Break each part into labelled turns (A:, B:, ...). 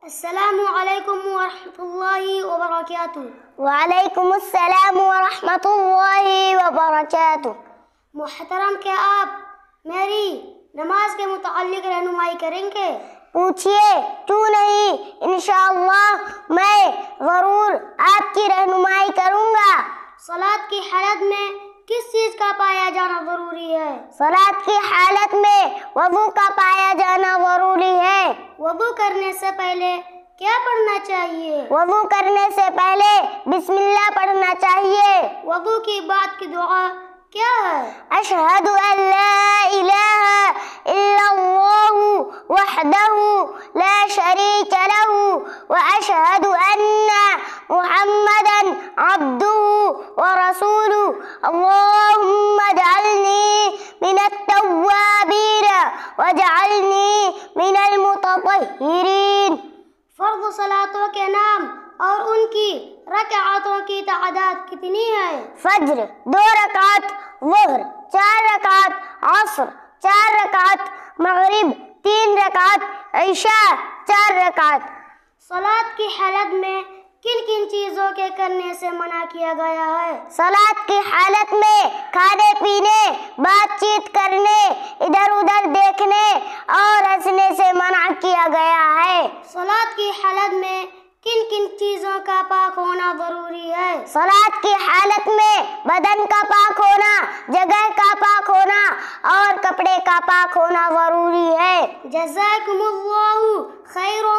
A: السلام علیکم ورحمۃ اللہ وبرکاتہ۔
B: وعلیکم السلام ورحمۃ اللہ وبرکاتہ۔
A: محترم، کیا آپ میری نماز کے متعلق رہنمائی کریں گے؟
B: پوچھئے، کیوں نہیں، انشاءاللہ میں ضرور آپ کی رہنمائی کروں گا۔
A: صلاۃ کی حالت میں کس چیز کا پایا جانا ضروری ہے؟
B: صلاۃ کی حالت میں وضو کا پایا جانا ضروری ہے۔
A: وضو کرنے سے پہلے کیا پڑھنا چاہیے؟
B: وضو کرنے سے پہلے بسم اللہ پڑھنا چاہیے۔
A: وضو کی بعد کی دعا کیا ہے؟
B: اشہد ان لا الہ الا اللہ وحدہ لا شریک لہ واشہد ان محمدا عبدہ ورسولہ اللہم اجعلنی من التوابین واجعلنی من المتطہرین۔
A: فرض صلاتوں کے نام اور ان کی رکعتوں کی تعداد کتنی ہے؟
B: فجر 2 رکعت، ظہر 4 رکعت، عصر 4 رکعت، مغرب 3 رکعت، عشاء 4 رکعت۔
A: صلاۃ کی حالت میں کن کن چیزوں کے کرنے سے منع کیا گیا ہے؟
B: صلاۃ کی حالت میں کھانے پینے، بات چیت کرنے، ادھر ادھر دیکھنے اور ہنسنے سے منع کیا گیا ہے۔
A: صلاۃ کی حالت میں کن کن چیزوں کا پاک ہونا ضروری ہے؟
B: صلاۃ کی حالت میں بدن کا پاک ہونا، جگہ کا پاک ہونا اور کپڑے کا پاک ہونا ضروری ہے۔
A: جزاکم اللہ خیرا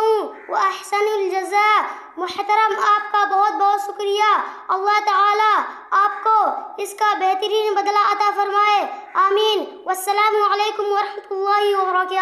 A: و احسن الجزاء۔ محترم، آپ کا بہت بہت شکریہ۔ اللہ تعالی آپ کو اس کا بہترین بدلہ عطا فرمائے، آمین۔ والسلام علیکم ورحمۃ اللہ وبرکاتہ۔